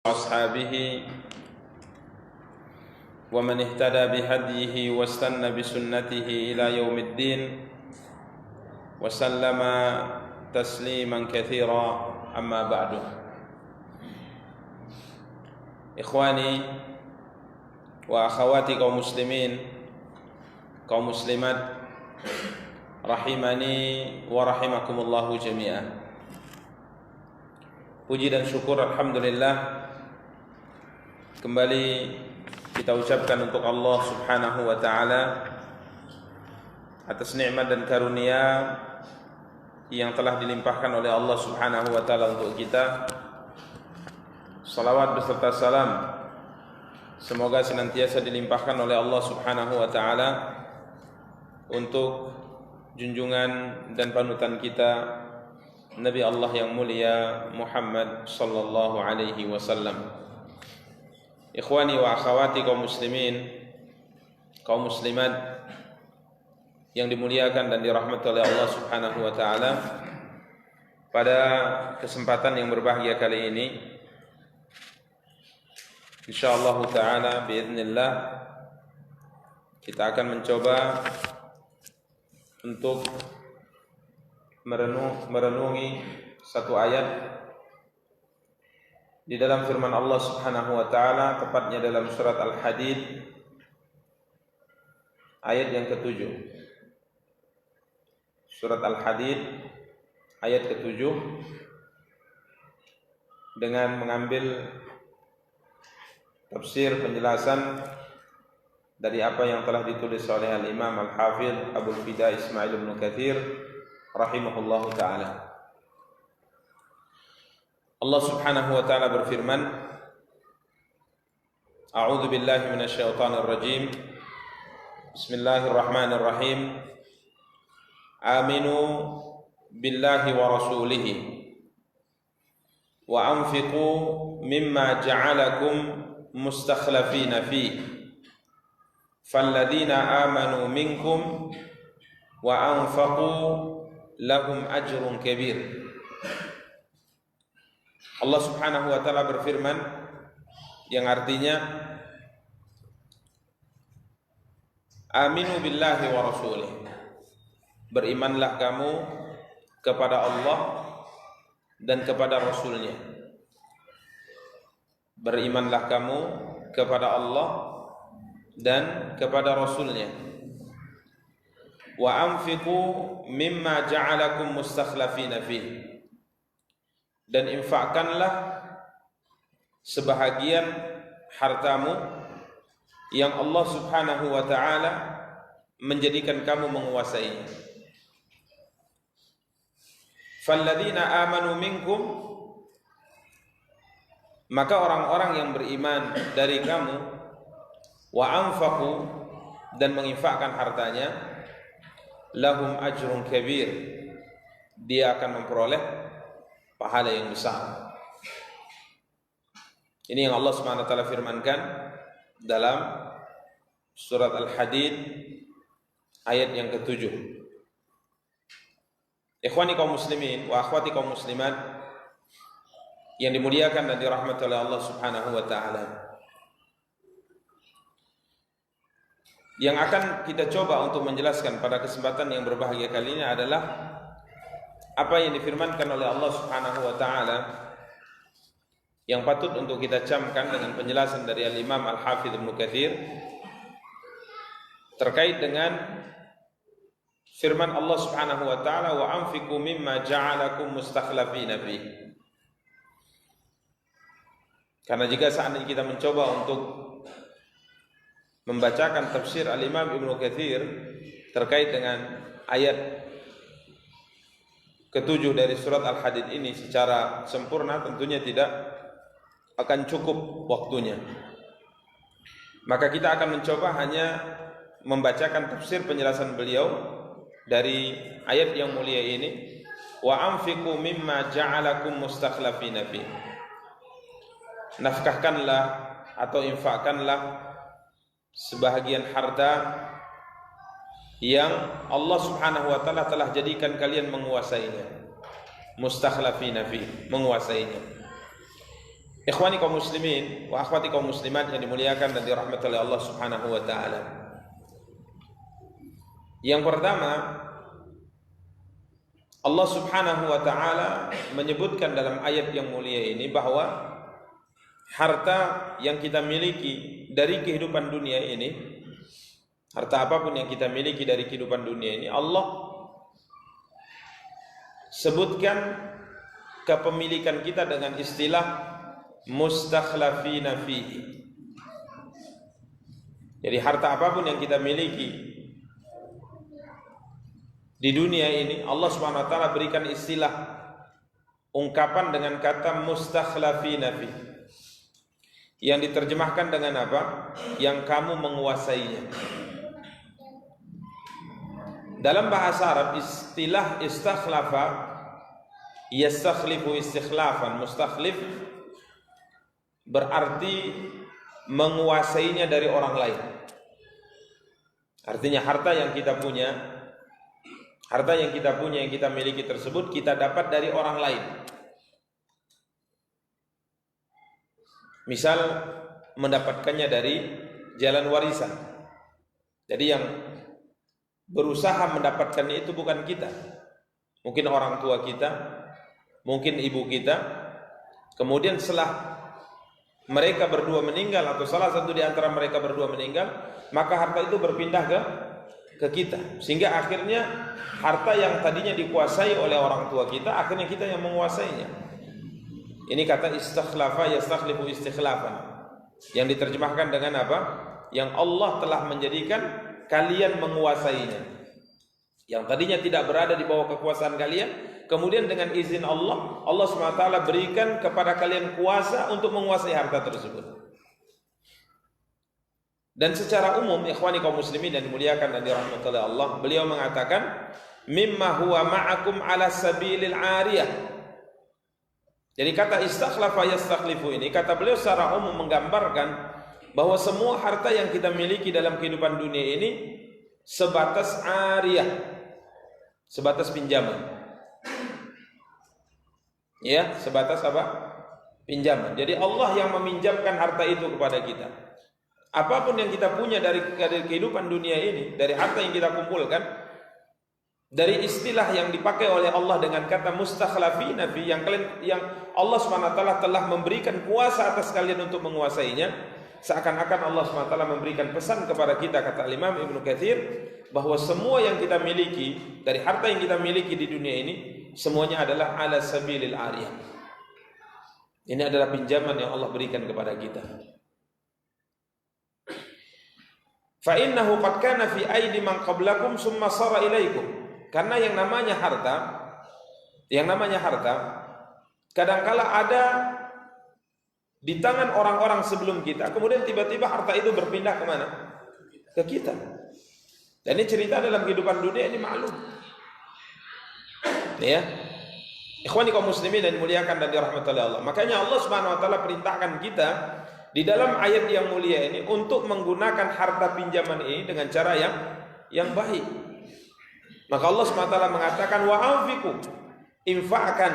وأصحابه ومن اهتدى بهديه واستنى بسنته إلى يوم الدين وسلم تسليما كثيرا أما بعد. إخواني وأخواتي kaum muslimin, kaum muslimat rahimani wa rahimakumullahu jami'an. Puji dan syukur alhamdulillah kembali kita ucapkan untuk Allah Subhanahu wa ta'ala atas nikmat dan karunia yang telah dilimpahkan oleh Allah Subhanahu wa ta'ala untuk kita. Salawat beserta salam semoga senantiasa dilimpahkan oleh Allah Subhanahu wa ta'ala untuk junjungan dan panutan kita Nabi Allah yang mulia Muhammad sallallahu alaihi wasallam. Ikhwani wa akhawati kaum muslimin, kaum muslimat yang dimuliakan dan dirahmati oleh Allah Subhanahu wa taala. Pada kesempatan yang berbahagia kali ini, insyaallah taala biiznillah kita akan mencoba untuk merenungi satu ayat di dalam firman Allah Subhanahu wa taala, tepatnya dalam surat Al-Hadid ayat yang ke-7. Surat Al-Hadid ayat ke-7 dengan mengambil tafsir penjelasan dari apa yang telah ditulis oleh Al-Imam Al-Hafidh Abul Fida Ismail bin Katsir rahimahullahu ta'ala. Allah Subhanahu wa ta'ala berfirman, A'udzu billahi minasyaitonir rajim. Bismillahirrahmanirrahim. Aminu billahi wa rasulihi wa anfiqu mimma ja'alakum mustakhlafina fihi falladzina amanu minkum wa anfaqu lahum ajrun kabir. Allah Subhanahu wa ta'ala berfirman yang artinya Aminu billahi wa rasulih. Berimanlah kamu kepada Allah dan kepada Rasulnya. Berimanlah kamu kepada Allah dan kepada Rasulnya. Wa anfiqu mimma ja'alakum mustakhlafina fihi. Dan infakkanlah sebahagian hartamu yang Allah Subhanahu wa ta'ala menjadikan kamu menguasainya. Falladzina amanu minkum, maka orang-orang yang beriman dari kamu, wa anfaqu, dan menginfakkan hartanya, lahum ajrun kabir, dia akan memperoleh pahala yang besar. Ini yang Allah Subhanahu wa taala firmankan dalam surat Al-Hadid ayat yang ke-7. Ikhwani kaum muslimin wa akhwati kaum muslimat yang dimuliakan dan dirahmati oleh Allah Subhanahu wa taala. Yang akan kita coba untuk menjelaskan pada kesempatan yang berbahagia kali ini adalah apa yang difirmankan oleh Allah Subhanahu wa ta'ala yang patut untuk kita camkan dengan penjelasan dari Al-Imam Al-Hafidh Ibnu Katsir terkait dengan firman Allah Subhanahu wa ta'ala wa anfiqu mimma ja'alakum mustakhlafina fihi. Karena jika seandainya kita mencoba untuk membacakan tafsir Al-Imam Ibnu Katsir terkait dengan ayat ke-7 dari surat Al-Hadid ini secara sempurna, tentunya tidak akan cukup waktunya. Maka kita akan mencoba hanya membacakan tafsir penjelasan beliau dari ayat yang mulia ini, wa anfiqu mimma ja'alakum mustakhlafina fi. Nafkahkanlah atau infakkanlah sebahagian harta yang Allah Subhanahu wa ta'ala telah jadikan kalian menguasainya. Mustakhlafina fi, menguasainya. Ikhwani kaum muslimin wa akhwati kaum muslimat yang dimuliakan dan dirahmati oleh Allah Subhanahu wa taala. Yang pertama, Allah Subhanahu wa taala menyebutkan dalam ayat yang mulia ini bahwa harta yang kita miliki dari kehidupan dunia ini, harta apapun yang kita miliki dari kehidupan dunia ini, Allah sebutkan kepemilikan kita dengan istilah mustakhlafina fihi. Jadi harta apapun yang kita miliki di dunia ini, Allah Subhanahu wa taala berikan istilah ungkapan dengan kata mustakhlafina fihi, yang diterjemahkan dengan apa? Yang kamu menguasainya. Dalam bahasa Arab istilah istakhlafa yastakhlifu istikhlafan, mustakhlif berarti menguasainya dari orang lain. Artinya harta yang kita punya, yang kita miliki tersebut kita dapat dari orang lain. Misal mendapatkannya dari jalan warisan. Jadi yang berusaha mendapatkannya itu bukan kita. Mungkin orang tua kita, mungkin ibu kita. Kemudian setelah mereka berdua meninggal atau salah satu di antara mereka berdua meninggal, maka harta itu berpindah ke kita. Sehingga akhirnya harta yang tadinya dikuasai oleh orang tua kita, akhirnya kita yang menguasainya. Ini kata istakhlafa yastakhlifu istikhlafan, yang diterjemahkan dengan apa? Yang Allah telah menjadikan kalian menguasainya. Yang tadinya tidak berada di bawah kekuasaan kalian, kemudian dengan izin Allah, Allah SWT berikan kepada kalian kuasa untuk menguasai harta tersebut. Dan secara umum, ikhwani kaum muslimin dan dimuliakan dan dirahmati oleh Allah, beliau mengatakan mimma huwa ma'akum ala sabilil ariyah. Jadi kata istakhlafa yastakhlifu ini, kata beliau secara umum menggambarkan bahwa semua harta yang kita miliki dalam kehidupan dunia ini sebatas ariyah, sebatas pinjaman. Ya, sebatas apa? Pinjaman. Jadi Allah yang meminjamkan harta itu kepada kita. Apapun yang kita punya dari kehidupan dunia ini, dari harta yang kita kumpulkan, dari istilah yang dipakai oleh Allah dengan kata mustakhlafina fi, yang Allah SWT telah memberikan kuasa atas kalian untuk menguasainya, seakan-akan Allah SWT memberikan pesan kepada kita, kata Imam Ibnu Katsir, bahwa semua yang kita miliki, dari harta yang kita miliki di dunia ini, semuanya adalah ala sabilil ariyah. Ini adalah pinjaman yang Allah berikan kepada kita. Fa innahu qad kana fi aidi man qablakum summa sara ilaikum. Karena yang namanya harta kadangkala ada di tangan orang-orang sebelum kita, kemudian tiba-tiba harta itu berpindah kemana? Ke kita. Dan ini cerita dalam kehidupan dunia ini maklum. Ya, ikhwani kaum muslimin dan dimuliakan dan dirahmati oleh Allah. Makanya Allah Subhanahu wa taala perintahkan kita di dalam ayat yang mulia ini untuk menggunakan harta pinjaman ini dengan cara yang baik. Maka Allah SWT mengatakan wa anfiqu, infakkan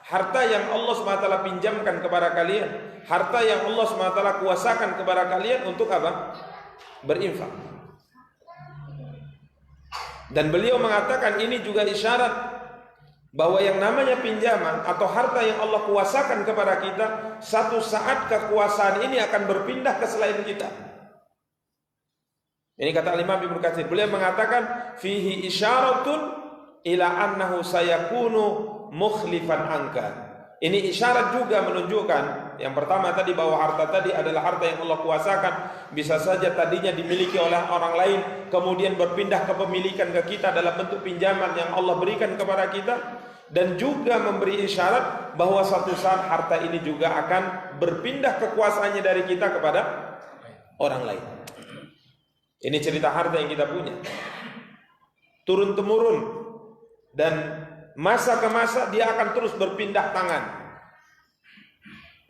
harta yang Allah SWT pinjamkan kepada kalian, harta yang Allah SWT kuasakan kepada kalian untuk apa? Berinfak. Dan beliau mengatakan ini juga isyarat bahwa yang namanya pinjaman atau harta yang Allah kuasakan kepada kita, satu saat kekuasaan ini akan berpindah ke selain kita. Ini kata Imam Ibnu Katsir, beliau mengatakan fihi isyaratun ila annahu sayakunu mukhlifan anka. Ini isyarat juga menunjukkan, yang pertama tadi bahwa harta tadi adalah harta yang Allah kuasakan, bisa saja tadinya dimiliki oleh orang lain, kemudian berpindah kepemilikan ke kita dalam bentuk pinjaman yang Allah berikan kepada kita, dan juga memberi isyarat bahwa suatu saat harta ini juga akan berpindah kekuasaannya dari kita kepada orang lain. Ini cerita harta yang kita punya, turun temurun, dan masa ke masa dia akan terus berpindah tangan.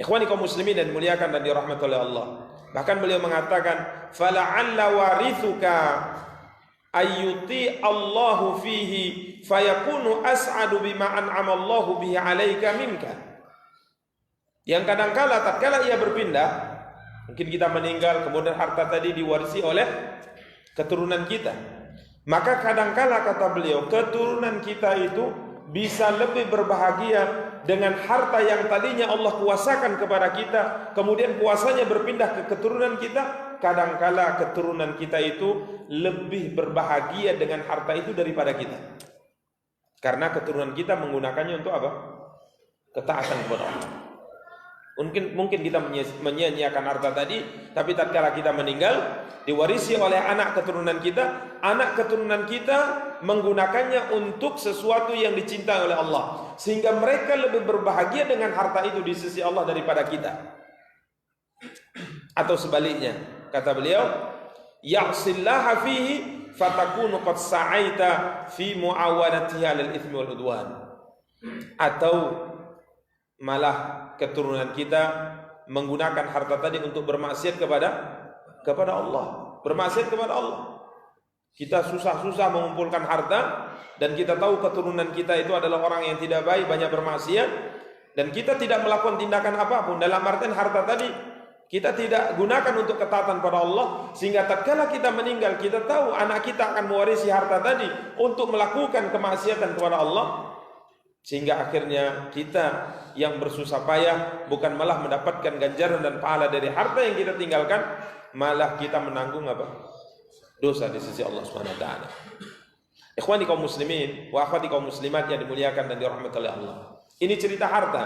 Ikhwani kaum muslimin dan dimuliakan dan dirahmati oleh Allah. Bahkan beliau mengatakan, fala'alla warithuka ayyuti Allahu fihi fayakunu as'adu bima an'ama Allahu bihi 'alaika minka. Yang kadangkala tatkala ia berpindah, mungkin kita meninggal kemudian harta tadi diwarisi oleh keturunan kita. Maka kadangkala kata beliau, keturunan kita itu bisa lebih berbahagia dengan harta yang tadinya Allah kuasakan kepada kita, kemudian kuasanya berpindah ke keturunan kita. Kadangkala keturunan kita itu lebih berbahagia dengan harta itu daripada kita, karena keturunan kita menggunakannya untuk apa? Ketaatan kepada Allah. Mungkin kita menyia-nyiakan harta tadi, tapi tatkala kita meninggal diwarisi oleh anak keturunan kita menggunakannya untuk sesuatu yang dicintai oleh Allah, sehingga mereka lebih berbahagia dengan harta itu di sisi Allah daripada kita. Atau sebaliknya, kata beliau, ya'sillaha fihi fatakunu qad sa'aita fi muawadatiha lil itsmi wal udwan. Atau malah keturunan kita menggunakan harta tadi untuk bermaksiat kepada Allah, bermaksiat kepada Allah. Kita susah-susah mengumpulkan harta dan kita tahu keturunan kita itu adalah orang yang tidak baik, banyak bermaksiat, dan kita tidak melakukan tindakan apapun. Dalam artian harta tadi kita tidak gunakan untuk ketaatan pada Allah, sehingga tatkala kita meninggal kita tahu anak kita akan mewarisi harta tadi untuk melakukan kemaksiatan kepada Allah, sehingga akhirnya kita yang bersusah payah bukan malah mendapatkan ganjaran dan pahala dari harta yang kita tinggalkan, malah kita menanggung apa? Dosa di sisi Allah Subhanahu wa taala. Ikhwani kaum muslimin wa akhwati kaum muslimat yang dimuliakan dan dirahmati oleh Allah. Ini cerita harta.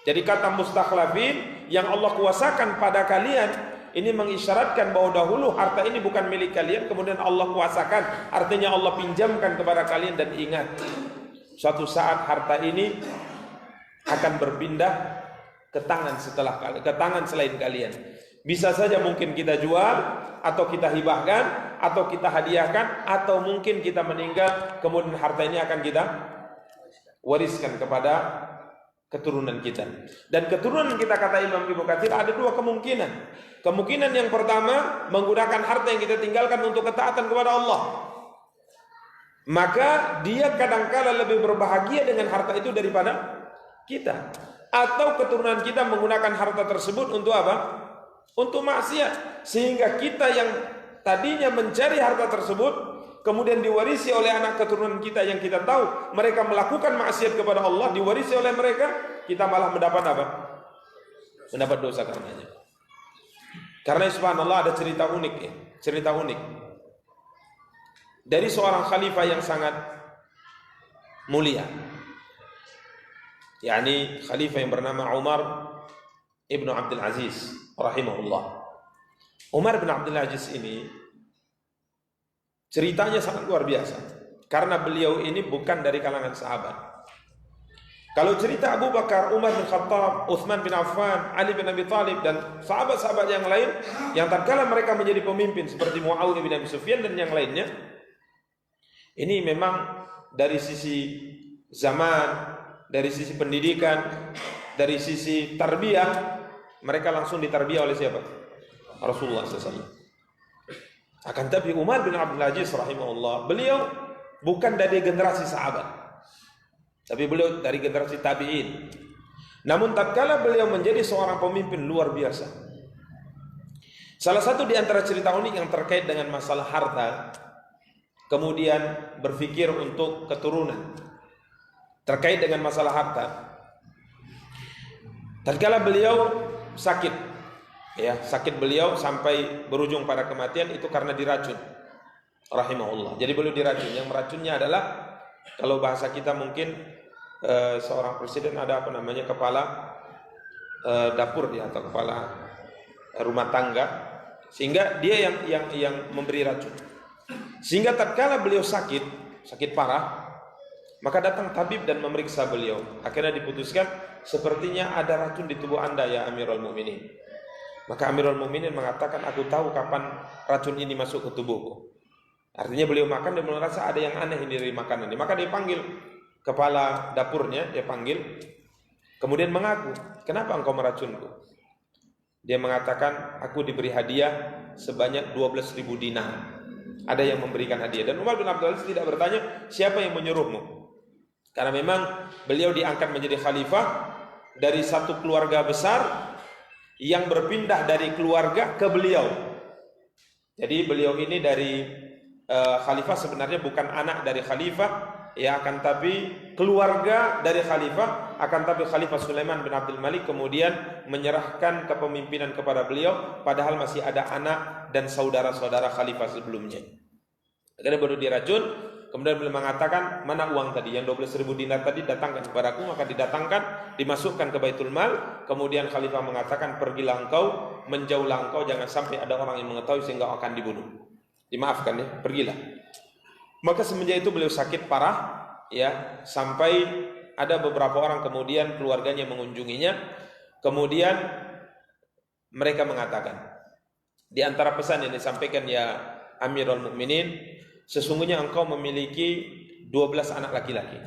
Jadi kata mustakhlafin yang Allah kuasakan pada kalian ini mengisyaratkan bahwa dahulu harta ini bukan milik kalian, kemudian Allah kuasakan, artinya Allah pinjamkan kepada kalian. Dan ingat, suatu saat harta ini akan berpindah ke tangan selain kalian. Bisa saja mungkin kita jual, atau kita hibahkan, atau kita hadiahkan, atau mungkin kita meninggal, kemudian harta ini akan kita wariskan kepada keturunan kita. Dan keturunan kita, kata Imam Ibnu Katsir, ada dua kemungkinan. Kemungkinan yang pertama, menggunakan harta yang kita tinggalkan untuk ketaatan kepada Allah, maka dia kadangkala lebih berbahagia dengan harta itu daripada kita. Atau keturunan kita menggunakan harta tersebut untuk apa? Untuk maksiat, sehingga kita yang tadinya mencari harta tersebut kemudian diwarisi oleh anak keturunan kita yang kita tahu mereka melakukan maksiat kepada Allah, diwarisi oleh mereka, kita malah mendapat apa? Mendapat dosa karenanya. Karena subhanallah ada cerita unik ya, cerita unik dari seorang khalifah yang sangat mulia, yakni khalifah yang bernama Umar ibnu Abdul Aziz rahimahullah. Umar bin Abdul Aziz ini ceritanya sangat luar biasa, karena beliau ini bukan dari kalangan sahabat. Kalau cerita Abu Bakar, Umar bin Khattab, Utsman bin Affan, Ali bin Abi Thalib, dan sahabat-sahabat yang lain yang tatkala mereka menjadi pemimpin seperti Muawiyah bin Abi Sufyan dan yang lainnya, ini memang dari sisi zaman, dari sisi pendidikan, dari sisi tarbiyah, mereka langsung ditarbiyah oleh siapa? Rasulullah SAW. Akan tapi Umar bin Abdul Aziz rahimahullah, beliau bukan dari generasi sahabat, tapi beliau dari generasi tabi'in. Namun tatkala beliau menjadi seorang pemimpin luar biasa. Salah satu di antara cerita unik yang terkait dengan masalah harta, kemudian berpikir untuk keturunan terkait dengan masalah harta. Tatkala beliau sakit, ya, sakit beliau sampai berujung pada kematian itu karena diracun rahimahullah. Jadi beliau diracun. Yang meracunnya adalah, kalau bahasa kita mungkin seorang presiden ada apa namanya, kepala dapur dia, atau kepala rumah tangga, sehingga dia yang memberi racun. Sehingga tatkala beliau sakit parah, maka datang tabib dan memeriksa beliau. Akhirnya diputuskan, sepertinya ada racun di tubuh Anda ya Amirul Mukminin. Maka Amirul Mukminin mengatakan, aku tahu kapan racun ini masuk ke tubuhku. Artinya beliau makan dan merasa ada yang aneh dari makanan ini. Maka dia panggil kepala dapurnya, dia panggil, kemudian mengaku, kenapa engkau meracunku? Dia mengatakan, aku diberi hadiah sebanyak 12.000 dinar. Ada yang memberikan hadiah. Dan Umar bin Abdul Aziz tidak bertanya, siapa yang menyuruhmu? Karena memang beliau diangkat menjadi khalifah dari satu keluarga besar yang berpindah dari keluarga ke beliau. Jadi beliau ini dari khalifah sebenarnya bukan anak dari khalifah, ya, akan tapi keluarga dari khalifah, akan tapi Khalifah Sulaiman bin Abdul Malik kemudian menyerahkan kepemimpinan kepada beliau, padahal masih ada anak dan saudara-saudara khalifah sebelumnya. Akhirnya baru diracun, kemudian beliau mengatakan, mana uang tadi yang 12.000 dinar tadi, datangkan kepadaku. Maka didatangkan, dimasukkan ke Baitul Mal. Kemudian khalifah mengatakan, pergilah engkau, menjauhlah engkau, jangan sampai ada orang yang mengetahui sehingga akan dibunuh. Dimaafkan ya, pergilah. Maka semenjak itu beliau sakit parah, ya, sampai ada beberapa orang kemudian keluarganya mengunjunginya. Kemudian mereka mengatakan, di antara pesan yang disampaikan, ya Amirul Mukminin, sesungguhnya engkau memiliki 12 anak laki-laki.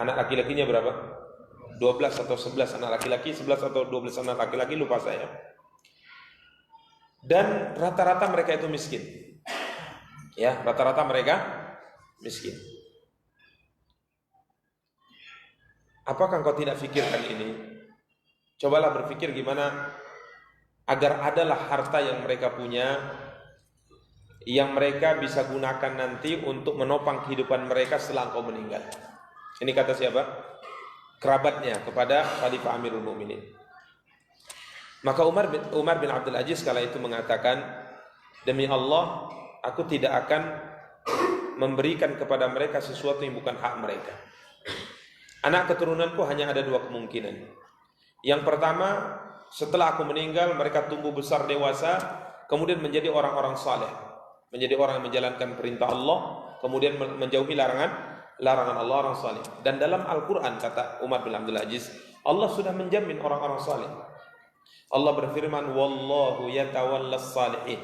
Anak laki-lakinya berapa? 12 atau 11 anak laki-laki, 11 atau 12 anak laki-laki, lupa saya. Dan rata-rata mereka itu miskin. Ya, rata-rata mereka miskin. Apakah engkau tidak fikirkan ini? Cobalah berpikir gimana agar adalah harta yang mereka punya, yang mereka bisa gunakan nanti untuk menopang kehidupan mereka setelah engkau meninggal. Ini kata siapa? Kerabatnya kepada Khalifah Amirul Mukminin. Maka Umar bin Abdul Aziz kala itu mengatakan, demi Allah, aku tidak akan memberikan kepada mereka sesuatu yang bukan hak mereka. Anak keturunanku hanya ada 2 kemungkinan. Yang pertama, setelah aku meninggal, mereka tumbuh besar dewasa, kemudian menjadi orang-orang saleh, menjadi orang yang menjalankan perintah Allah, kemudian menjauhi larangan Allah, orang saleh. Dan dalam Al-Quran, kata Umar bin Abdul Aziz, Allah sudah menjamin orang-orang saleh. Allah berfirman, wallahu yatawallas salihin,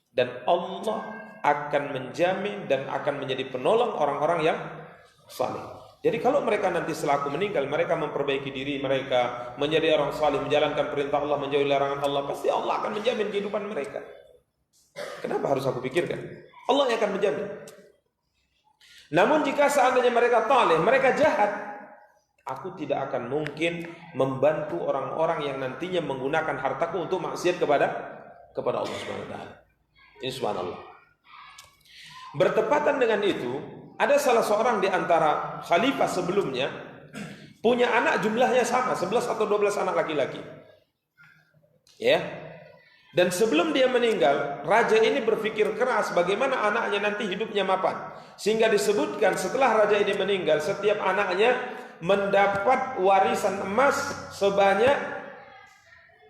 dan Allah akan menjamin dan akan menjadi penolong orang-orang yang saleh. Jadi kalau mereka nanti setelah aku meninggal, mereka memperbaiki diri mereka, menjadi orang saleh, menjalankan perintah Allah, menjauhi larangan Allah, pasti Allah akan menjamin kehidupan mereka. Kenapa harus aku pikirkan? Allah yang akan menjamin. Namun jika seandainya mereka taleh, mereka jahat, aku tidak akan mungkin membantu orang-orang yang nantinya menggunakan hartaku untuk maksiat kepada Allah Subhanahu wa taala. Ini subhanallah. Bertepatan dengan itu, ada salah seorang di antara khalifah sebelumnya punya anak jumlahnya sama, 11 atau 12 anak laki-laki. Ya. Dan sebelum dia meninggal, raja ini berpikir keras bagaimana anaknya nanti hidupnya mapan. Sehingga disebutkan setelah raja ini meninggal, setiap anaknya mendapat warisan emas sebanyak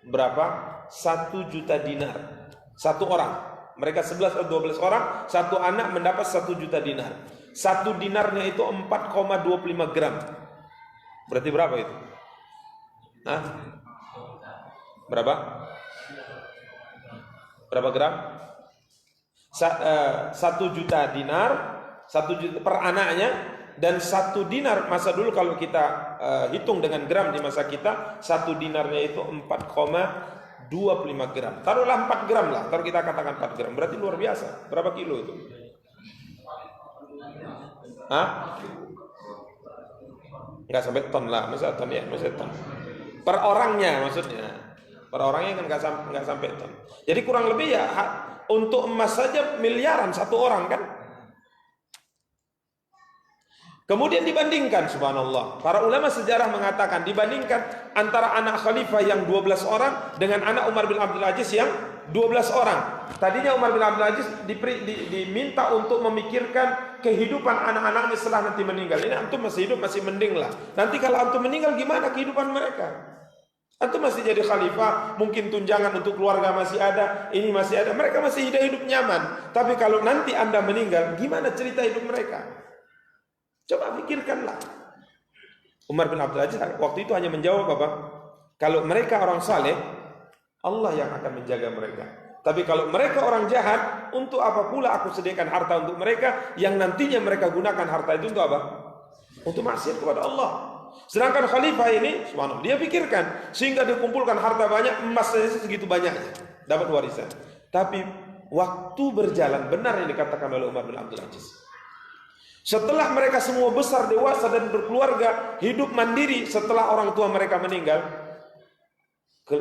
berapa? 1 juta dinar. Satu orang. Mereka 11 atau 12 orang, satu anak mendapat 1 juta dinar. 1 dinarnya itu 4,25 gram. Berarti berapa itu? Hah? Berapa? Berapa gram? 1 juta dinar, 1 juta per anaknya, dan 1 dinar masa dulu kalau kita hitung dengan gram di masa kita, 1 dinarnya itu 4,25 gram. Taruhlah 4 gram lah, taruh kita katakan 4 gram. Berarti luar biasa. Berapa kilo itu? Hah? Enggak sampai ton lah, masa ton ya, masa ton. Per orangnya maksudnya. Per orangnya kan enggak sampai ton. Jadi kurang lebih ya untuk emas saja miliaran satu orang kan. Kemudian dibandingkan, subhanallah, para ulama sejarah mengatakan dibandingkan antara anak khalifah yang 12 orang dengan anak Umar bin Abdul Aziz yang 12 orang. Tadinya Umar bin Abdul Aziz diminta untuk memikirkan kehidupan anak-anaknya setelah nanti meninggal. Ini antum masih hidup, masih mending lah. Nanti kalau antum meninggal gimana kehidupan mereka? Antum masih jadi khalifah, mungkin tunjangan untuk keluarga masih ada, ini masih ada, mereka masih hidup nyaman. Tapi kalau nanti anda meninggal, gimana cerita hidup mereka? Coba pikirkanlah. Umar bin Abdul Aziz waktu itu hanya menjawab apa? Kalau mereka orang saleh, Allah yang akan menjaga mereka. Tapi kalau mereka orang jahat, untuk apa pula aku sediakan harta untuk mereka yang nantinya mereka gunakan harta itu untuk apa? Untuk maksiat kepada Allah. Sedangkan khalifah ini, subhanallah, dia pikirkan sehingga dikumpulkan harta banyak, emas segitu banyaknya, dapat warisan. Tapi waktu berjalan, benar yang dikatakan oleh Umar bin Abdul Aziz. Setelah mereka semua besar, dewasa dan berkeluarga, hidup mandiri setelah orang tua mereka meninggal,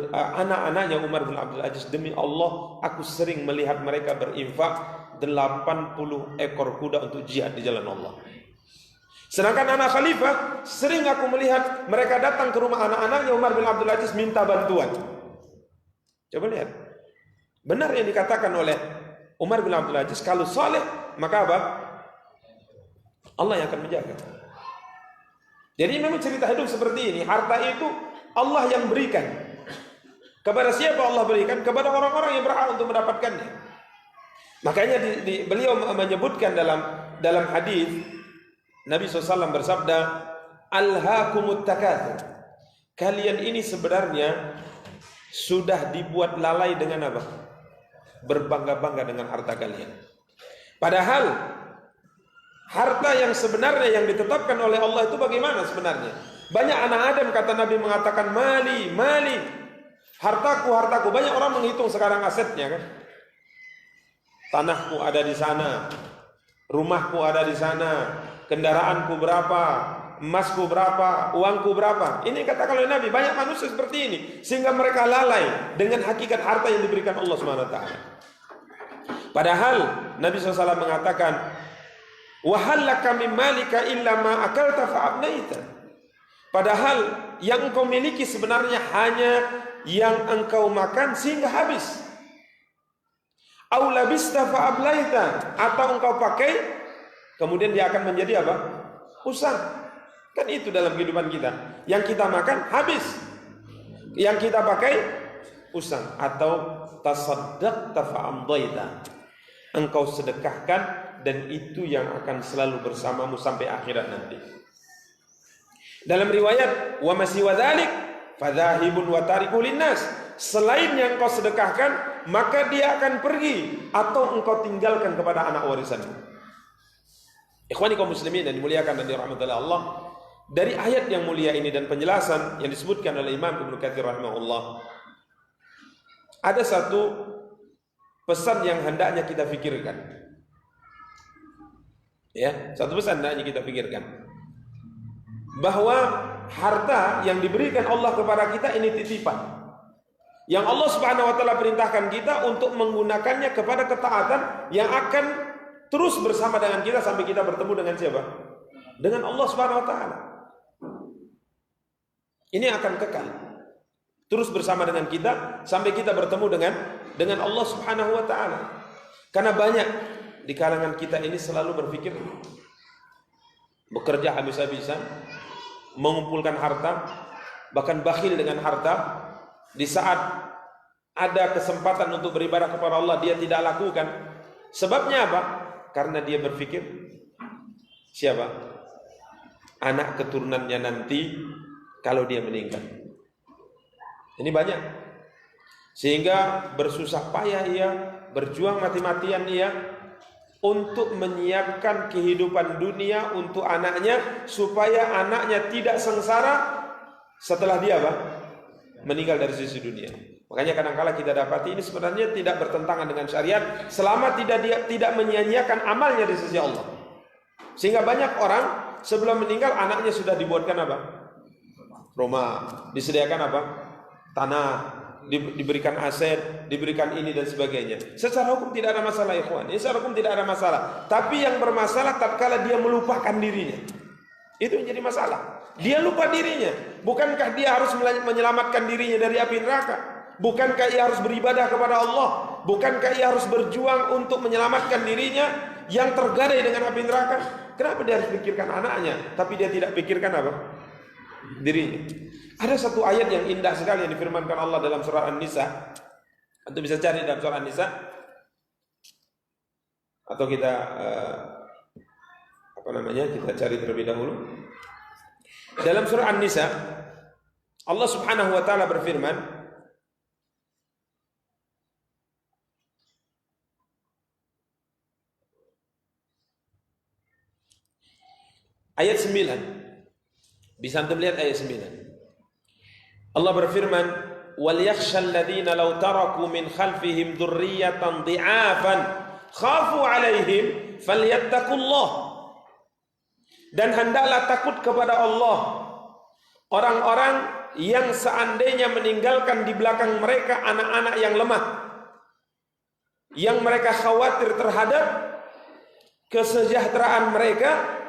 anak-anaknya Umar bin Abdul Aziz, demi Allah aku sering melihat mereka berinfak 80 ekor kuda untuk jihad di jalan Allah. Sedangkan anak khalifah sering aku melihat mereka datang ke rumah anak-anaknya Umar bin Abdul Aziz minta bantuan. Coba lihat, benar yang dikatakan oleh Umar bin Abdul Aziz, kalau saleh maka apa? Allah yang akan menjaga. Jadi memang cerita hidup seperti ini. Harta itu Allah yang berikan. Kepada siapa Allah berikan? Kepada orang-orang yang berhak untuk mendapatkannya. Makanya beliau menyebutkan dalam hadis Nabi SAW bersabda, Alhaakumut takatsur. Kalian ini sebenarnya sudah dibuat lalai dengan apa? Berbangga-bangga dengan harta kalian. Padahal harta yang sebenarnya yang ditetapkan oleh Allah itu bagaimana sebenarnya? Banyak anak Adam, kata Nabi, mengatakan mali, mali, hartaku, hartaku. Banyak orang menghitung sekarang asetnya kan. Tanahku ada di sana, rumahku ada di sana, kendaraanku berapa, emasku berapa, uangku berapa. Ini katakan oleh Nabi, banyak manusia seperti ini sehingga mereka lalai dengan hakikat harta yang diberikan Allah SWT. Padahal Nabi SAW mengatakan, wa hallaka min malika illa ma akalta fa abnaita. Padahal yang engkau miliki sebenarnya hanya yang engkau makan sehingga habis. Au labista fa ablaita, atau engkau pakai kemudian dia akan menjadi apa? Usang. Kan itu dalam kehidupan kita. Yang kita makan habis. Yang kita pakai usang. Atau tasaddaqta fa amdaita, engkau sedekahkan dan itu yang akan selalu bersamamu sampai akhirat nanti. Dalam riwayat, wa masiwa dzalik fadzahibun wa tariku linnas, selain yang engkau sedekahkan maka dia akan pergi atau engkau tinggalkan kepada anak warisanmu. Ikhwani kaum muslimin yang dimuliakan dan dirahmati oleh Allah, dari ayat yang mulia ini dan penjelasan yang disebutkan oleh Imam Ibnu Katsir rahimahullah, ada satu pesan yang hendaknya kita pikirkan. Ya, satu pesan hendaknya kita pikirkan, bahwa harta yang diberikan Allah kepada kita ini titipan yang Allah Subhanahu wa taala perintahkan kita untuk menggunakannya kepada ketaatan yang akan terus bersama dengan kita sampai kita bertemu dengan siapa? Dengan Allah Subhanahu wa taala. Ini akan kekal terus bersama dengan kita sampai kita bertemu dengan Allah Subhanahu wa taala. Karena banyak di kalangan kita ini selalu berpikir bekerja habis-habisan, mengumpulkan harta, bahkan bakhil dengan harta. Di saat ada kesempatan untuk beribadah kepada Allah, dia tidak lakukan. Sebabnya apa? Karena dia berpikir siapa? Anak keturunannya nanti kalau dia meninggal. Ini banyak. Sehingga bersusah payah ia, berjuang mati-matian ia untuk menyiapkan kehidupan dunia untuk anaknya, supaya anaknya tidak sengsara setelah dia apa? Meninggal dari sisi dunia. Makanya kadang-kala kita dapati ini sebenarnya tidak bertentangan dengan syariat selama tidak menyia-nyiakan amalnya di sisi Allah. Sehingga banyak orang sebelum meninggal anaknya sudah dibuatkan apa? Rumah, disediakan apa? Tanah, diberikan aset, diberikan ini dan sebagainya. Secara hukum tidak ada masalah, ikhwan. Secara hukum tidak ada masalah. Tapi yang bermasalah tatkala dia melupakan dirinya. Itu yang jadi masalah. Dia lupa dirinya. Bukankah dia harus menyelamatkan dirinya dari api neraka? Bukankah ia harus beribadah kepada Allah? Bukankah ia harus berjuang untuk menyelamatkan dirinya yang tergadai dengan api neraka? Kenapa dia harus pikirkan anaknya, tapi dia tidak pikirkan apa? Dirinya. Ada satu ayat yang indah sekali yang difirmankan Allah dalam surah An-Nisa. Anda bisa cari dalam surah An-Nisa, atau kita kita cari terlebih dahulu. Dalam surah An-Nisa, Allah Subhanahu wa taala berfirman, ayat 9. Bisa antum lihat ayat 9. Allah berfirman, "Wal yakhshal ladzina law taraku min khalfihim dzurriyyatan dhi'afan khafu 'alaihim falyattaqullah Dan hendaklah takut kepada Allah orang-orang yang seandainya meninggalkan di belakang mereka anak-anak yang lemah, yang mereka khawatir terhadap kesejahteraan mereka.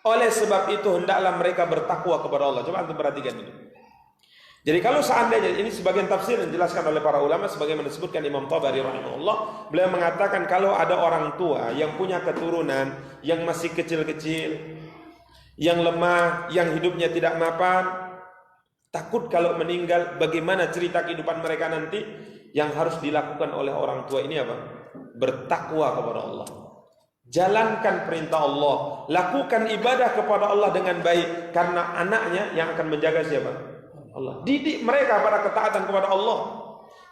Oleh sebab itu hendaklah mereka bertakwa kepada Allah. Coba antum perhatikan ini. Jadi kalau seandainya, ini sebagian tafsir yang dijelaskan oleh para ulama, sebagaimana disebutkan Imam Tabari rahimahullah, beliau mengatakan kalau ada orang tua yang punya keturunan yang masih kecil-kecil, yang lemah, yang hidupnya tidak mapan, takut kalau meninggal bagaimana cerita kehidupan mereka nanti. Yang harus dilakukan oleh orang tua ini apa? Bertakwa kepada Allah, jalankan perintah Allah, lakukan ibadah kepada Allah dengan baik, karena anaknya yang akan menjaga siapa? Allah. Didik mereka pada ketaatan kepada Allah.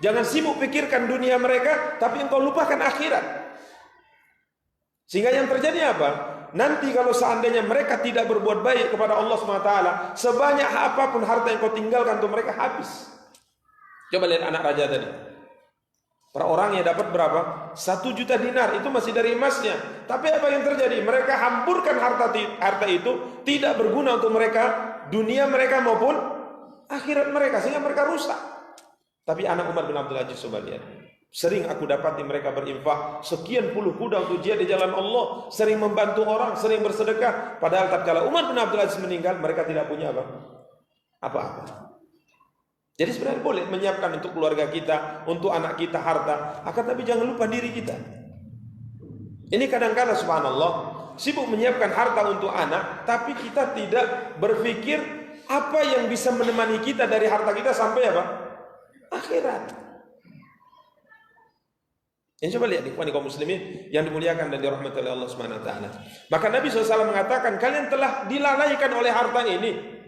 Jangan sibuk pikirkan dunia mereka, tapi engkau lupakan akhirat. Sehingga yang terjadi apa? Nanti kalau seandainya mereka tidak berbuat baik kepada Allah SWT, sebanyak apapun harta yang kau tinggalkan untuk mereka habis. Coba lihat anak raja tadi. Per orangnya dapat berapa? 1 juta dinar, itu masih dari emasnya. Tapi apa yang terjadi? Mereka hamburkan harta itu, tidak berguna untuk mereka, dunia mereka maupun akhirat mereka, sehingga mereka rusak. Tapi anak Umar bin Abdul Aziz, coba lihat. Sering aku dapati mereka berinfak sekian puluh kuda untuk jihad di jalan Allah, sering membantu orang, sering bersedekah. Padahal tatkala Umar bin Abdul Aziz meninggal, mereka tidak punya apa-apa. Jadi sebenarnya boleh menyiapkan untuk keluarga kita, untuk anak kita harta, akan tapi jangan lupa diri kita. Ini kadang-kadang subhanallah, sibuk menyiapkan harta untuk anak, tapi kita tidak berpikir apa yang bisa menemani kita dari harta kita sampai apa? Akhirat. Ini coba lihat ikhwan kaum muslimin yang dimuliakan dan dirahmati oleh Allah Subhanahu wa taala. Bahkan Nabi SAW mengatakan, kalian telah dilalaikan oleh harta ini.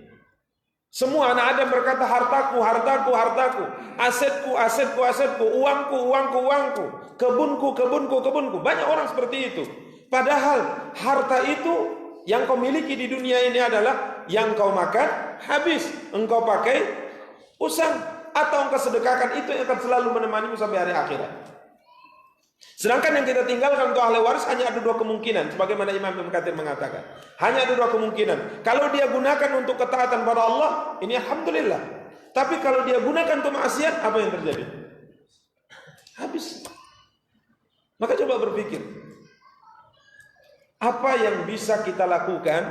Semua anak Adam berkata, hartaku, hartaku, hartaku, asetku, asetku, asetku, uangku, uangku, uangku, kebunku, kebunku, kebunku. Banyak orang seperti itu. Padahal harta itu yang kau miliki di dunia ini adalah yang kau makan habis, engkau pakai usang, atau engkau sedekahkan, itu yang akan selalu menemanimu sampai hari akhirat. Sedangkan yang kita tinggalkan untuk ahli waris hanya ada 2 kemungkinan, sebagaimana Imam Ibnu Katsir mengatakan. Hanya ada 2 kemungkinan. Kalau dia gunakan untuk ketaatan pada Allah, ini alhamdulillah. Tapi kalau dia gunakan untuk maksiat, apa yang terjadi? Habis. Maka coba berpikir, apa yang bisa kita lakukan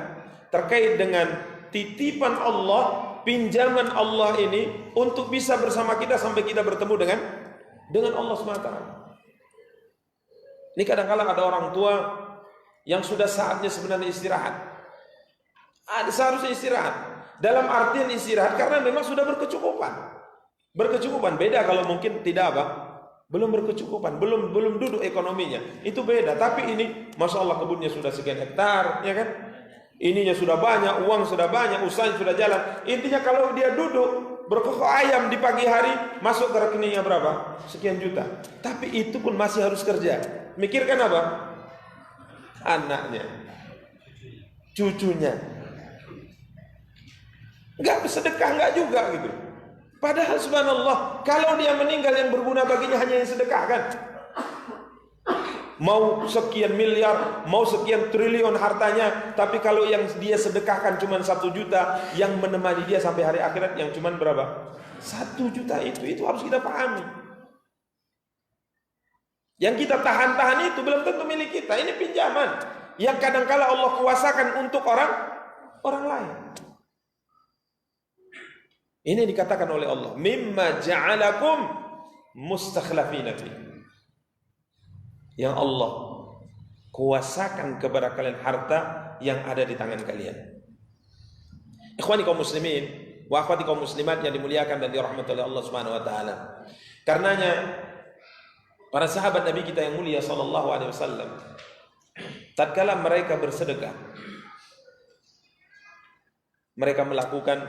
terkait dengan titipan Allah, pinjaman Allah ini untuk bisa bersama kita sampai kita bertemu dengan Allah SWT. Ini kadang-kadang ada orang tua yang sudah saatnya sebenarnya istirahat. Seharusnya istirahat. Dalam artian istirahat karena memang sudah berkecukupan. Berkecukupan beda kalau mungkin tidak apa? Belum berkecukupan, belum duduk ekonominya. Itu beda. Tapi ini Masya Allah kebunnya sudah sekian hektar, ya kan? Ininya sudah banyak, uang sudah banyak, usahanya sudah jalan. Intinya kalau dia duduk berkokok ayam di pagi hari, masuk ke rekeningnya berapa? Sekian juta. Tapi itu pun masih harus kerja. Mikirkan apa? Anaknya, cucunya. Enggak bersedekah, enggak juga gitu. Padahal subhanallah, kalau dia meninggal yang berguna baginya hanya yang sedekah kan? Mau sekian miliar, mau sekian triliun hartanya, tapi kalau yang dia sedekahkan cuma 1 juta, yang menemani dia sampai hari akhirat yang cuma berapa? 1 juta itu harus kita pahami. Yang kita tahan-tahan itu belum tentu milik kita. Ini pinjaman yang kadangkala Allah kuasakan untuk orang lain. Ini dikatakan oleh Allah, mimma ja'alakum mustakhlafina fi. Yang Allah kuasakan kepada kalian harta yang ada di tangan kalian. Ikhwani kaum muslimin wa akhwati kaum muslimat yang dimuliakan dan dirahmati oleh Allah Subhanahu wa taala. Karenanya para sahabat Nabi kita yang mulia sallallahu alaihi wasallam, tatkala mereka bersedekah, mereka melakukan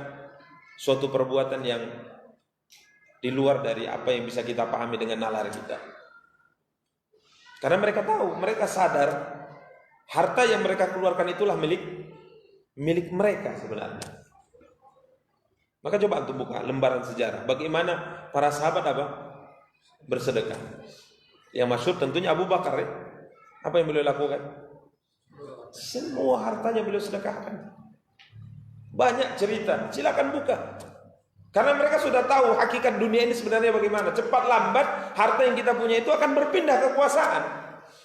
suatu perbuatan yang di luar dari apa yang bisa kita pahami dengan nalar kita. Karena mereka tahu, mereka sadar harta yang mereka keluarkan itulah milik mereka sebenarnya. Maka coba antum buka lembaran sejarah bagaimana para sahabat bersedekah. Yang masyhur tentunya Abu Bakar ya. Apa yang beliau lakukan? Semua hartanya beliau sedekahkan. Banyak cerita, silakan buka. Karena mereka sudah tahu hakikat dunia ini sebenarnya bagaimana. Cepat lambat harta yang kita punya itu akan berpindah kekuasaan.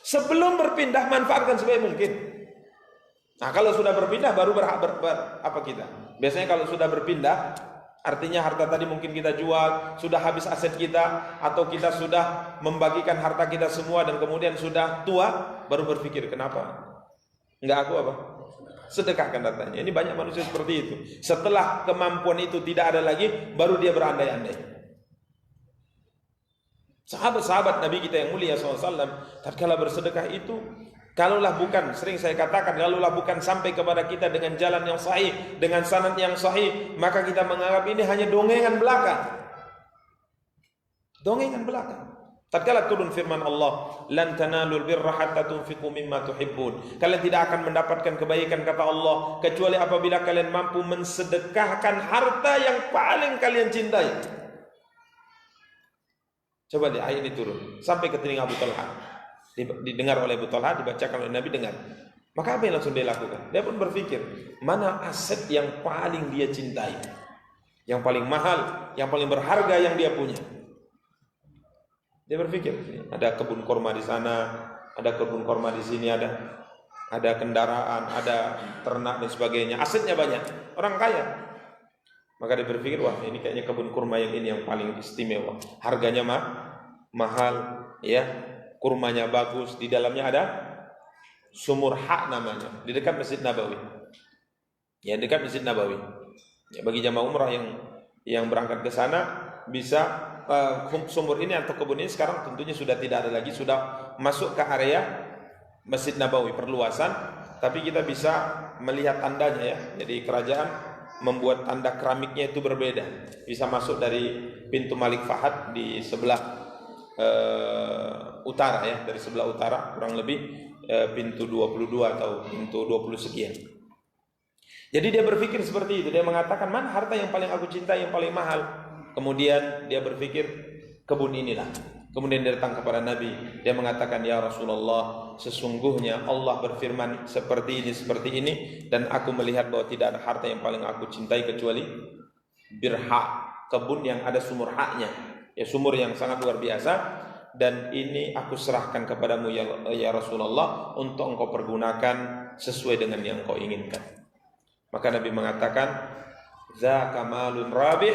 Sebelum berpindah manfaatkan sebaik mungkin. Nah, kalau sudah berpindah baru apa kita? Biasanya kalau sudah berpindah artinya harta tadi mungkin kita jual, sudah habis aset kita, atau kita sudah membagikan harta kita semua dan kemudian sudah tua, baru berpikir kenapa enggak aku apa? Sedekahkan hartanya. Ini banyak manusia seperti itu. Setelah kemampuan itu tidak ada lagi, baru dia berandai-andai. Sahabat-sahabat Nabi kita yang mulia SAW, tatkala bersedekah itu, kalaulah bukan, sering saya katakan, kalaulah bukan sampai kepada kita dengan jalan yang sahih, dengan sanad yang sahih, maka kita menganggap ini hanya dongengan belaka. Dongengan belaka. Tatkala turun firman Allah, "Lan tanalul birra hatta tunfiqu mimma tuhibbun." Kalian tidak akan mendapatkan kebaikan kata Allah kecuali apabila kalian mampu mensedekahkan harta yang paling kalian cintai. Coba deh ayat ini turun sampai ke telinga Abu Talha. Didengar oleh Abu Talha, dibacakan oleh Nabi, dengar. Maka apa yang langsung dia lakukan? Dia pun berpikir, mana aset yang paling dia cintai, yang paling mahal, yang paling berharga yang dia punya. Dia berpikir, ada kebun korma di sana, ada kebun korma di sini, ada kendaraan, ada ternak dan sebagainya. Asetnya banyak, orang kaya. Maka dia berpikir, wah ini kayaknya kebun kurma yang ini yang paling istimewa. Harganya mahal, ya. Kurmanya bagus, di dalamnya ada sumur hak namanya, di dekat Masjid Nabawi. Ya, dekat Masjid Nabawi. Ya, bagi jamaah umrah yang berangkat ke sana bisa sumur ini atau kebun ini sekarang tentunya sudah tidak ada lagi, sudah masuk ke area Masjid Nabawi, perluasan, tapi kita bisa melihat tandanya ya. Jadi kerajaan membuat tanda keramiknya itu berbeda. Bisa masuk dari pintu Malik Fahad di sebelah utara ya, dari sebelah utara kurang lebih pintu 22 atau pintu 20 sekian. Jadi dia berpikir seperti itu, dia mengatakan mana harta yang paling aku cintai, yang paling mahal. Kemudian dia berpikir kebun inilah. Kemudian dia datang kepada Nabi, dia mengatakan, ya Rasulullah, sesungguhnya Allah berfirman seperti ini, dan aku melihat bahwa tidak ada harta yang paling aku cintai kecuali birhaq, kebun yang ada sumur haknya, ya sumur yang sangat luar biasa, dan ini aku serahkan kepadamu ya Rasulullah untuk engkau pergunakan sesuai dengan yang engkau inginkan. Maka Nabi mengatakan, zaka malun rabih,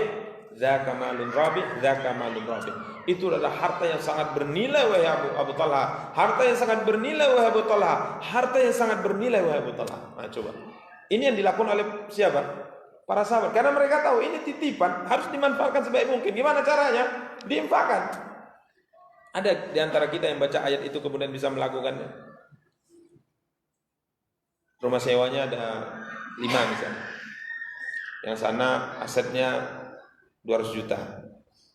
zaka malun rabih, zaka malun rabih. Itu adalah harta yang sangat bernilai wahai Abu Talha. Harta yang sangat bernilai wahai Abu Talha. Harta yang sangat bernilai wahai Abu Talha. Nah, coba. Ini yang dilakukan oleh siapa? Para sahabat. Karena mereka tahu ini titipan, harus dimanfaatkan sebaik mungkin. Gimana caranya? Diinfakkan. Ada di antara kita yang baca ayat itu kemudian bisa melakukannya. Rumah sewanya ada 5 misalnya. Yang sana asetnya 200 juta,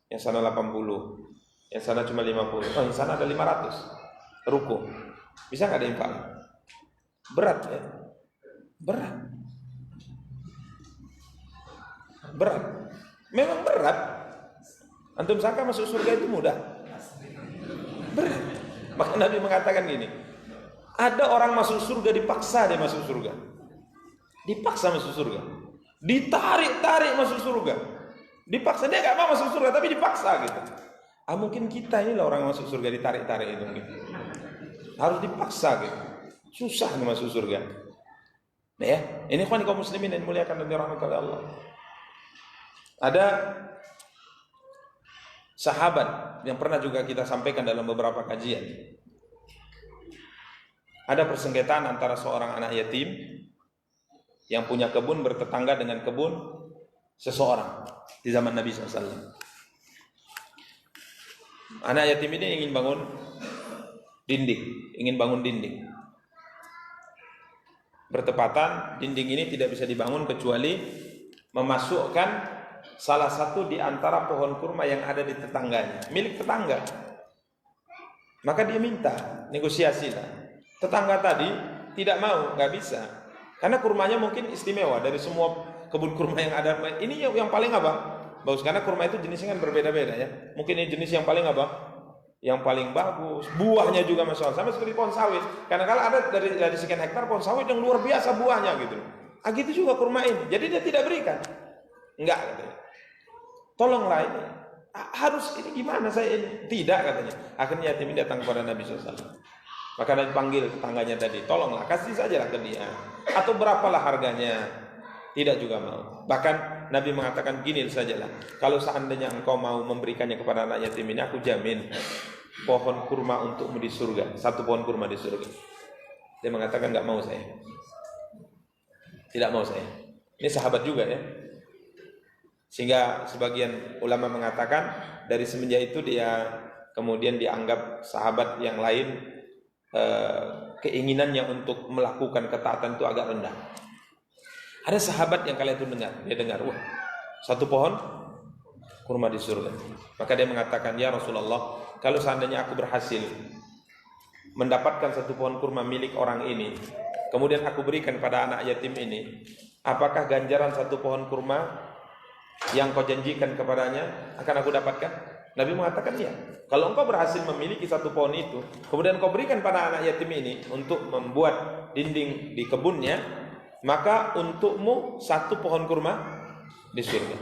yang sana 80, yang sana cuma 50, yang sana ada 500 ruko. Bisa nggak ada infak? Berat ya, berat, memang berat. Antum sangka masuk surga itu mudah? Berat. Maka Nabi mengatakan gini, ada orang masuk surga dipaksa dia masuk surga, dipaksa masuk surga, ditarik masuk surga. Dipaksa, dia gak mau masuk surga tapi dipaksa gitu. Mungkin kita inilah orang masuk surga ditarik-tarik itu gitu. Harus dipaksa gitu. Susah nih masuk surga. Nah ya, ini kaum muslimin yang dimuliakan dan dirahmati oleh Allah. Ada sahabat yang pernah juga kita sampaikan dalam beberapa kajian. Ada persengketaan antara seorang anak yatim yang punya kebun bertetangga dengan kebun seseorang di zaman Nabi SAW. Anak yatim ini ingin bangun dinding. Bertepatan dinding ini tidak bisa dibangun kecuali memasukkan salah satu di antara pohon kurma yang ada di tetangganya, milik tetangga. Maka dia minta negosiasi lah. Tetangga tadi tidak mau, nggak bisa, karena kurmanya mungkin istimewa dari semua kebun kurma yang ada. Ini yang paling apa? Bagus, karena kurma itu jenisnya kan berbeda-beda ya. Mungkin ini jenis yang paling apa? yang paling bagus, buahnya juga masya Allah, sama seperti pohon sawit. Karena kalau ada dari sekian hektar pohon sawit yang luar biasa buahnya gitu. Gitu juga kurma ini. Jadi dia tidak berikan, enggak katanya. Tolonglah ini, harus ini gimana saya ini? Tidak katanya. Akhirnya yatim ini datang kepada Nabi SAW. Maka Nabi panggil tetangganya tadi, tolonglah kasih sajalah ke dia. Atau berapalah harganya? Tidak juga mau. Bahkan Nabi mengatakan gini sajalah, kalau seandainya engkau mau memberikannya kepada anak yatim ini, aku jamin pohon kurma untukmu di surga, 1 pohon kurma di surga. Dia mengatakan nggak mau saya, tidak mau saya. Ini sahabat juga ya. Sehingga sebagian ulama mengatakan dari semenjak itu dia kemudian dianggap sahabat yang lain keinginannya untuk melakukan ketaatan itu agak rendah. Ada sahabat yang kalian itu dia dengar, wah 1 pohon kurma di surga. Maka dia mengatakan, ya Rasulullah, kalau seandainya aku berhasil mendapatkan 1 pohon kurma milik orang ini, kemudian aku berikan pada anak yatim ini, apakah ganjaran 1 pohon kurma yang kau janjikan kepadanya akan aku dapatkan? Nabi mengatakan ya. Kalau engkau berhasil memiliki 1 pohon itu, kemudian kau berikan pada anak yatim ini untuk membuat dinding di kebunnya, maka untukmu 1 pohon kurma di surga.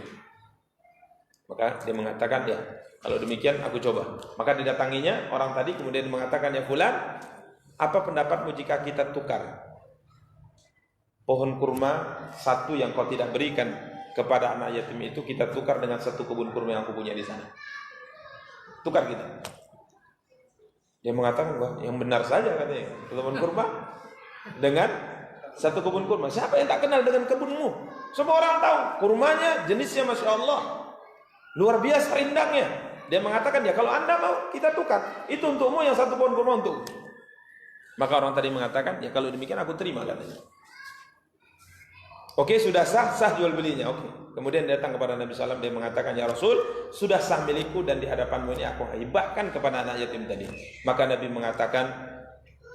Maka dia mengatakan ya, kalau demikian aku coba. Maka didatanginya orang tadi, kemudian mengatakan, ya fulan, apa pendapatmu jika kita tukar pohon kurma 1 yang kau tidak berikan kepada anak yatim itu, kita tukar dengan 1 kebun kurma yang aku punya di sana. Tukar kita. Dia mengatakan, wah yang benar saja katanya, kebun kurma dengan 1 kebun kurma. Siapa yang tak kenal dengan kebunmu? Semua orang tahu kurmanya jenisnya masya Allah luar biasa rindangnya. Dia mengatakan, ya kalau anda mau kita tukar, itu untukmu yang 1 pohon kurma untuk. Maka orang tadi mengatakan, ya kalau demikian aku terima katanya. Oke, sudah sah jual belinya. Oke. Kemudian datang kepada Nabi SAW, dia mengatakan, ya Rasul, sudah sah milikku dan di hadapanmu ini aku hibahkan kepada anak yatim tadi. Maka Nabi mengatakan,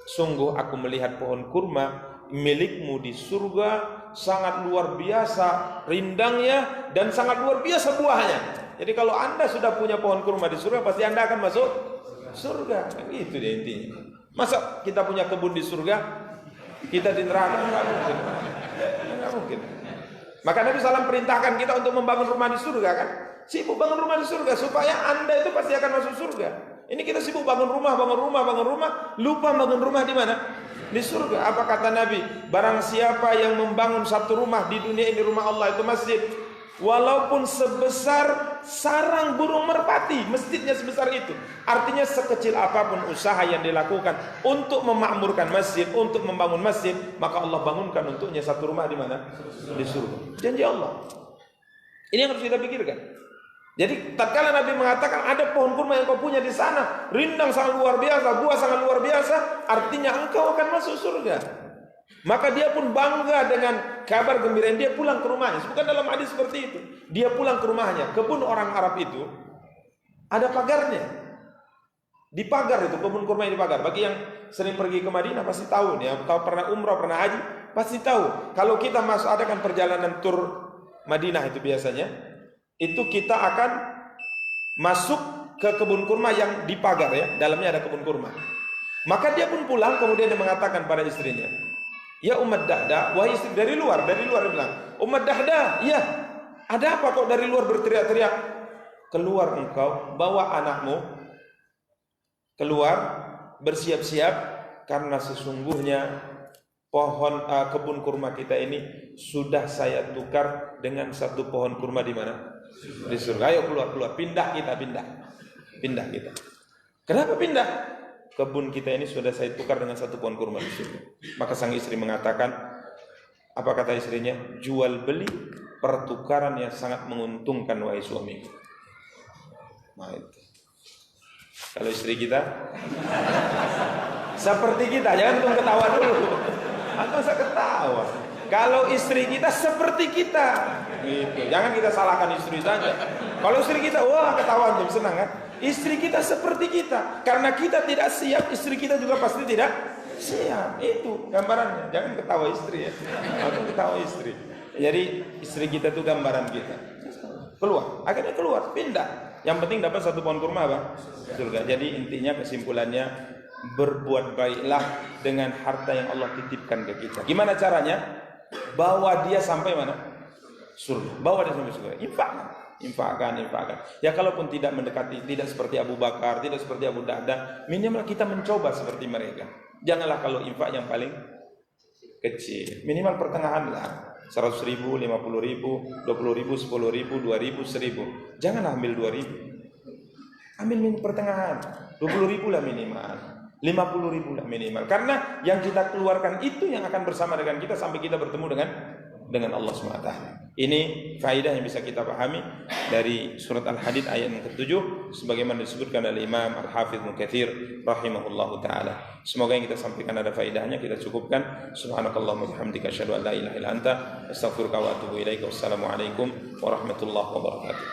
sungguh aku melihat pohon kurma milikmu di surga sangat luar biasa rindangnya dan sangat luar biasa buahnya. Jadi kalau anda sudah punya pohon kurma di surga, pasti anda akan masuk surga. Itu dia intinya. Masa kita punya kebun di surga, kita di neraka? Enggak mungkin. Maka Nabi SAW perintahkan kita untuk membangun rumah di surga kan? Sibuk bangun rumah di surga supaya anda itu pasti akan masuk surga. Ini kita sibuk bangun rumah, lupa bangun rumah di mana? Di surga. Apa kata Nabi? Barang siapa yang membangun 1 rumah di dunia ini, rumah Allah itu masjid, walaupun sebesar sarang burung merpati, masjidnya sebesar itu. Artinya sekecil apapun usaha yang dilakukan untuk memakmurkan masjid, untuk membangun masjid, maka Allah bangunkan untuknya 1 rumah di mana? Di surga. Janji Allah. Ini yang harus kita pikirkan. Jadi tatkala Nabi mengatakan ada pohon kurma yang kau punya di sana, rindang sangat luar biasa, buah sangat luar biasa, artinya engkau akan masuk surga. Maka dia pun bangga dengan kabar gembira, dia pulang ke rumahnya. Bukan dalam hadis seperti itu. Dia pulang ke rumahnya. Kebun orang Arab itu ada pagarnya. Di pagar itu, kebun kurma yang dipagar. Bagi yang sering pergi ke Madinah pasti tahu nih, atau pernah umrah, pernah haji, pasti tahu. Kalau kita masuk, ada kan perjalanan tur Madinah itu biasanya, itu kita akan masuk ke kebun kurma yang dipagar ya, dalamnya ada kebun kurma. Maka dia pun pulang, kemudian dia mengatakan pada istrinya, ya Ummat Dahdah, wahai istri, dari luar dia bilang, Ummat Dahdah, ya ada apa kok dari luar berteriak-teriak? Keluar engkau, bawa anakmu keluar, bersiap-siap, karena sesungguhnya pohon kebun kurma kita ini sudah saya tukar dengan 1 pohon kurma di mana? Di surga. Ayo keluar, pindah kita. Kenapa pindah? Kebun kita ini sudah saya tukar dengan 1 pohon kurma di surga. Maka sang istri mengatakan, apa kata istrinya? Jual beli, pertukaran yang sangat menguntungkan wahai suami. Nah itu. Kalau istri kita seperti kita, jangan tunggu ketawa dulu. Atau saya ketawa. Kalau istri kita seperti kita, gitu. Jangan kita salahkan istri saja. Kalau istri kita, wah ketawa tuh senang kan? Istri kita seperti kita, karena kita tidak siap, istri kita juga pasti tidak siap. Itu gambarannya. Jangan ketawa istri ya. Atau ketawa istri. Jadi istri kita itu gambaran kita. Keluar, akhirnya keluar, pindah. Yang penting dapat 1 pohon kurma apa? Surga. Jadi intinya kesimpulannya, berbuat baiklah dengan harta yang Allah titipkan ke kita. Gimana caranya? Bawa dia sampai mana? Surga. Bawa dia sampai surga. Infakkan. Ya kalaupun tidak mendekati, tidak seperti Abu Bakar, tidak seperti Abu Darda, minimal kita mencoba seperti mereka. Janganlah kalau infak yang paling kecil, minimal pertengahan lah. 100 ribu, 50 ribu, 20 ribu, 10 ribu, 2 ribu, 1000. Janganlah ambil 2 ribu. Ambil pertengahan. 20 ribu lah minimal, 50 ribu lah minimal. Karena yang kita keluarkan itu yang akan bersama dengan kita sampai kita bertemu dengan Allah SWT. Ini faedah yang bisa kita pahami dari surat Al-Hadid ayat yang ke-7 sebagaimana disebutkan oleh Imam Al-Hafidz Ibnu Katsir rahimahullahu taala. Semoga yang kita sampaikan ada faedahnya, kita cukupkan. Subhanakallahumma wa bihamdika asyhadu an la ilaha illa anta astaghfiruka wa atubu ilaika. Wassalamualaikum warahmatullahi wabarakatuh.